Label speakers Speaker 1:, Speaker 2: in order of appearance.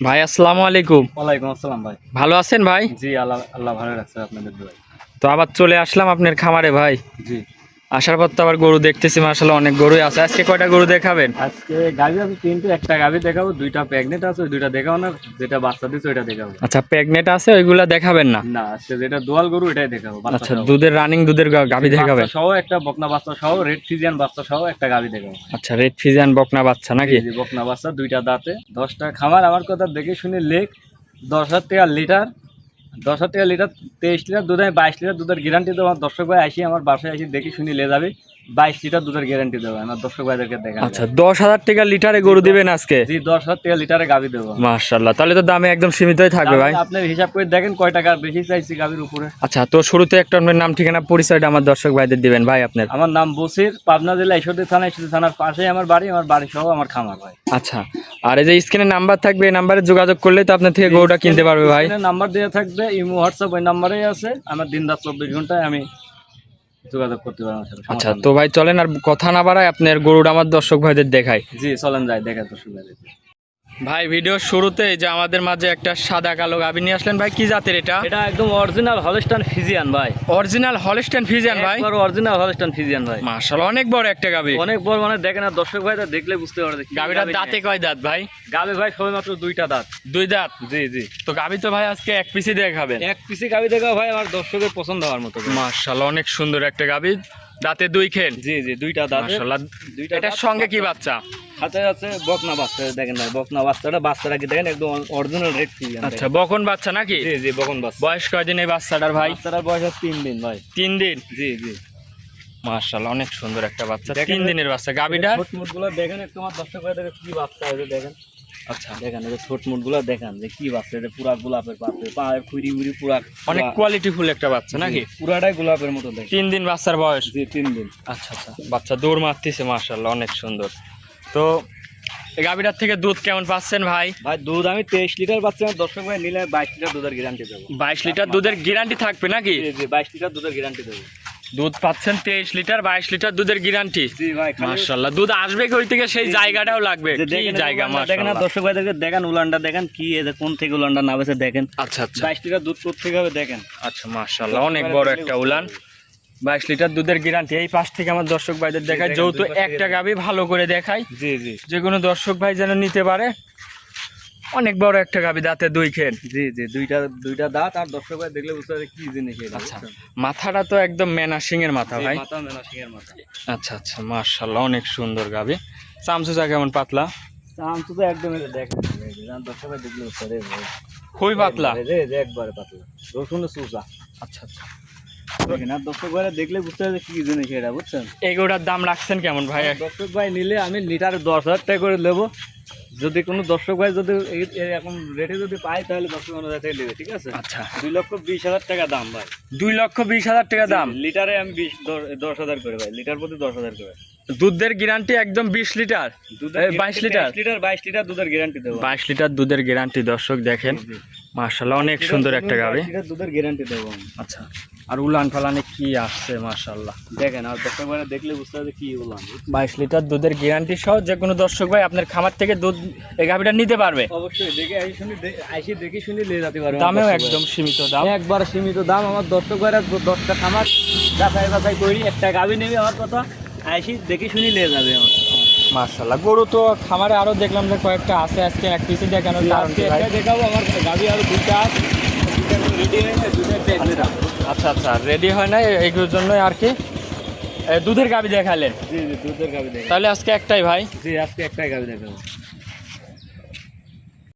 Speaker 1: ভাই আসসালামু আলাইকুম।
Speaker 2: ওয়ালাইকুম আসসালাম ভাই।
Speaker 1: ভালো আছেন ভাই?
Speaker 2: জি, আল্লাহ আল্লাহ ভালো রাখছে আপনাদের দোয়ায়।
Speaker 1: তো আবার চলে আসলাম আপনার খামারে ভাই।
Speaker 2: জি,
Speaker 1: আসার পর তো আবার গরু দেখতেছি, মাশাআল্লাহ অনেক গরুই আছে। আজকে কয়টা গরু দেখাবেন?
Speaker 2: আজকে গাভী আছে তিনটে, একটা গাভী দেখাবো, দুইটা প্রেগনেন্ট আছে, ওই দুইটা দেখাবো না, যেটা বাচ্চা দিচ্ছে ওইটা দেখাবো।
Speaker 1: আচ্ছা, প্রেগনেন্ট আছে ওইগুলা দেখাবেন না?
Speaker 2: না, আজকে যেটা দোয়াল গরু এটাই দেখাবো।
Speaker 1: আচ্ছা, দুধের রানিং দুধের গাভী দেখাবেন?
Speaker 2: সহ একটা বকনা বাচ্চা সহ, রেড ফিজিয়ান বাচ্চা সহ একটা গাভী দেখাবো।
Speaker 1: আচ্ছা, রেড ফিজিয়ান বকনা বাচ্চা নাকি?
Speaker 2: জি, বকনা বাচ্চা, দুইটা দাঁতে, 10টা খামার। আমার কথা দেখে শুনে লেখ 10,000 টাকা লিটার, 10,000 টাকা লিটার, 23 লিটার দুধ, আমি 22 লিটার দুধের গ্যারান্টি দেবো। আমার দর্শক ভাই আসি আমার বাসায় আসি দেখি শুনি লে যাবে, 22 লিটার দুধের গ্যারান্টি দেবো আমার দর্শক ভাইদেরকে দেখা।
Speaker 1: আচ্ছা, 10,000 টাকা লিটারে গরু দিবেন আজকে?
Speaker 2: জি, 10,000 টাকা লিটারে গাভী দেবো।
Speaker 1: মাশাআল্লাহ, তাহলে তো দামে একদম সীমিতই থাকবে ভাই।
Speaker 2: আপনার হিসাব করে দেখেন কয় টাকা বেশি চাইছি গাভীর উপরে।
Speaker 1: আচ্ছা, তো শুরুতে একটা আপনার নাম ঠিকানা পরিচয়টা আমার দর্শক ভাইদের দিবেন ভাই আপনার।
Speaker 2: আমার নাম বসির, পাবনা জেলা ঈশ্বরদী থানা, ঈশ্বরদী থানার পাশেই আমার বাড়ি সহ আমার খামার ভাই।
Speaker 1: আচ্ছা, আর এই যে স্ক্রিনে নাম্বার থাকবে, এই নাম্বারে যোগাযোগ করলে তো আপনার থেকে গরুটা কিনতে পারবে ভাই।
Speaker 2: নাম্বার দেওয়া থাকবে, ইমো হোয়াটসঅ্যাপ ওই নাম্বারেই আছে। আমার দিন রাত 24 ঘন্টায় আমি যোগাযোগ করতে পারবো।
Speaker 1: আচ্ছা, তো ভাই চলেন আর কথা না বাড়ায় আপনার গরুটা আমার দর্শক ভাইদের দেখাই।
Speaker 2: জি, চলেন যাই দেখা দর্শক ভাইদের।
Speaker 1: ভাই, ভিডিওর শুরুতে যে আমাদের মাঝে একটা সাদা কালো গাভী নিয়ে আসলেন ভাই, কি জাতের এটা?
Speaker 2: এটা একদম অরিজিনাল হলস্টাইন ফিজিয়ান ভাই।
Speaker 1: অরিজিনাল হলস্টাইন ফিজিয়ান ভাই?
Speaker 2: একবার অরিজিনাল হলস্টাইন ফিজিয়ান ভাই।
Speaker 1: মাশাআল্লাহ, অনেক বড় একটা গাভী।
Speaker 2: অনেক বড়, মানে দেখেন আর দর্শক ভাইরা দেখলে বুঝতে পারবে।
Speaker 1: গাভীটার দাঁতে কয় দাঁত ভাই?
Speaker 2: গাভী ভাই সবে মাত্র দুইটা দাঁত।
Speaker 1: দুই দাঁত?
Speaker 2: জি জি।
Speaker 1: তো গাভী তো ভাই আজকে এক পিসি দেখাবেন?
Speaker 2: এক পিসি গাভী দেখা ভাই আমার দর্শকের পছন্দ হওয়ার মতো।
Speaker 1: মাশাআল্লাহ, অনেক সুন্দর একটা গাভী, দাঁতে দুই খেন।
Speaker 2: জি জি, দুইটা দাঁত।
Speaker 1: মাশাআল্লাহ,
Speaker 2: দুইটা।
Speaker 1: এটার সঙ্গে কি বাচ্চা?
Speaker 2: হাতে আছে বকনা বাচ্চা, দেখেন ভাই বকনা বাচ্চাটা কি দেখেন, একদম অরিজিনাল রেড ফিজিয়ান।
Speaker 1: আচ্ছা, বকন বাচ্চা নাকি?
Speaker 2: জি জি, বকন বাচ্চা।
Speaker 1: বয়স কয়দিন এই বাচ্চাটার ভাই?
Speaker 2: বাচ্চাটার বয়স 3 দিন ভাই।
Speaker 1: 3 দিন?
Speaker 2: জি জি।
Speaker 1: মাশাআল্লাহ, অনেক সুন্দর একটা বাচ্চা, 3 দিনের বাচ্চা। গাভীটা
Speaker 2: ছোট মুটগুলো দেখেন একটু, আমার দর্শক ভাইদের কি বাচ্চা আছে দেখেন।
Speaker 1: আচ্ছা,
Speaker 2: দেখেন এই ছোট মুটগুলো দেখেন যে কি বাচ্চা, এটা পুরা গোলাপের পাপড়ি, পায়ের খুঁড়ি মুড়ি পুরা
Speaker 1: অনেক কোয়ালিটিফুল একটা বাচ্চা নাকি?
Speaker 2: পুরাটাই গোলাপের মতো দেখেন।
Speaker 1: 3 দিন বাচ্চার বয়স?
Speaker 2: জি, 3 দিন।
Speaker 1: আচ্ছা আচ্ছা, বাচ্চা দৌড় মারতেছে, মাশাআল্লাহ অনেক সুন্দর। তো এই গাভীটার থেকে দুধ কেমন পাচ্ছেন ভাই?
Speaker 2: ভাই দুধ আমি 23 লিটার পাচ্ছি, আমার দর্শক ভাই নিলে 22 লিটার দুধের গ্যারান্টি দেবো।
Speaker 1: 22 লিটার দুধের গ্যারান্টি থাকবে নাকি?
Speaker 2: জি জি, 22 লিটার দুধের গ্যারান্টি দেবো।
Speaker 1: দুধ পাচ্ছেন 23 লিটার, 22 লিটার দুধের গ্যারান্টি।
Speaker 2: জি ভাই,
Speaker 1: মাশাআল্লাহ, দুধ আসবে কই থেকে, সেই জায়গাটাও লাগবে।
Speaker 2: যে
Speaker 1: কি
Speaker 2: দেখেন
Speaker 1: জায়গা?
Speaker 2: দেখেন
Speaker 1: মাশাআল্লাহ,
Speaker 2: আর দর্শক ভাইদেরকে দেখেন উলানটা দেখেন কি, এই যে কোন থেকে উলানটা নামেছে দেখেন।
Speaker 1: আচ্ছা আচ্ছা
Speaker 2: 22 লিটার দুধ কোথা থেকে হবে দেখেন।
Speaker 1: আচ্ছা, মাশাআল্লাহ অনেক বড় একটা উলান, 22 লিটার দুধের গ্যারান্টি। এই পাশ থেকে আমার দর্শক ভাইদের দেখায়, যেহেতু একটা গাভী ভালো করে দেখাই,
Speaker 2: জি জি,
Speaker 1: যে কোনো দর্শক ভাই যেন নিতে পারে। অনেক বড় একটা গাভী, দাঁতে দুই খেন।
Speaker 2: জি জি, দুইটা দাঁত, আর দর্শক ভাই দেখলে বুঝতে পারবে কি জিনিস এটা।
Speaker 1: আচ্ছা, মাথাটা তো একদম মেনা সিং এর মাথা ভাই।
Speaker 2: মাথা মেলা সিংহের মাথা।
Speaker 1: আচ্ছা আচ্ছা, মাশাআল্লাহ অনেক সুন্দর গাভী। চামচুচা কেমন? পাতলা?
Speaker 2: চামচু তো একদম দেখেন, দর্শক ভাই দেখলে বুঝতে পারবে
Speaker 1: খুবই পাতলা?
Speaker 2: একবারে পাতলা, রসুন চুচা।
Speaker 1: আচ্ছা আচ্ছা,
Speaker 2: দেখেন আর দর্শক ভাই দেখলে বুঝতে পারবে কি জিনিস এটা, বুঝছেন।
Speaker 1: এগুলোর দাম রাখছেন কেমন ভাই?
Speaker 2: দর্শক ভাই নিলে আমি লিটারে 10,000 টাকা করে নেবো। যদি কোনো দর্শক ভাই যদি এখন রেটে যদি পাই তাহলে দর্শক অনুযায়ী থেকে নেবে, ঠিক আছে।
Speaker 1: আচ্ছা,
Speaker 2: 2,20,000 টাকা দাম ভাই।
Speaker 1: 2,20,000 টাকা দাম?
Speaker 2: লিটারে আমি 10,000 করে ভাই, লিটার প্রতি 10,000 করে।
Speaker 1: দুধের গ্যারান্টি একদম 20 লিটার? 22 লিটার?
Speaker 2: 22 লিটার দুধের গ্যারান্টি দেবো।
Speaker 1: 22 লিটার দুধের গ্যারান্টি, দর্শক দেখেন মাশাআল্লাহ অনেক সুন্দর একটা গাভী।
Speaker 2: 22 লিটার দুধের গ্যারান্টি দেবো আমি।
Speaker 1: আচ্ছা, আর উলান ফালানে কি আসছে মাশাআল্লাহ
Speaker 2: দেখেন আর দর্শক ভাই দেখলে বুঝতে হবে কি উলান।
Speaker 1: 22 লিটার দুধের গ্যারান্টি সহ যে কোনো দর্শক ভাই আপনার খামার থেকে দুধ এই গাভীটা নিতে পারবে।
Speaker 2: অবশ্যই দেখে আইসি দেখে শুনে নিয়ে যেতে পারবে।
Speaker 1: দামেও একদম সীমিত দাম?
Speaker 2: একবার সীমিত দাম। আমার দর্শক ভাইরা 10টা খামার যাচাই করি, একটা গাভী নেবে, আমার কথা আইসি দেখে শুনে নিয়ে যাবে আমার।
Speaker 1: মাশাআল্লাহ, গরু তো খামারে আরো দেখলাম যে কয়েকটা আছে, আজকে এক পিসি দেখানোর কারণ কি ভাই?
Speaker 2: দেখাবো আমার গাভী আরো দুইটা আছে, রেডি হয়ে যায়, দুইটা প্রেগনেন্ট।
Speaker 1: আচ্ছা আচ্ছা, রেডি হয় না, এইগুলোর জন্যই আর কি দুধের গাভী দেখালেন?
Speaker 2: জি জি, দুধের গাভী দেখাবো।
Speaker 1: তাহলে আজকে একটাই ভাই?
Speaker 2: জি, আজকে একটাই গাভী দেখাবো।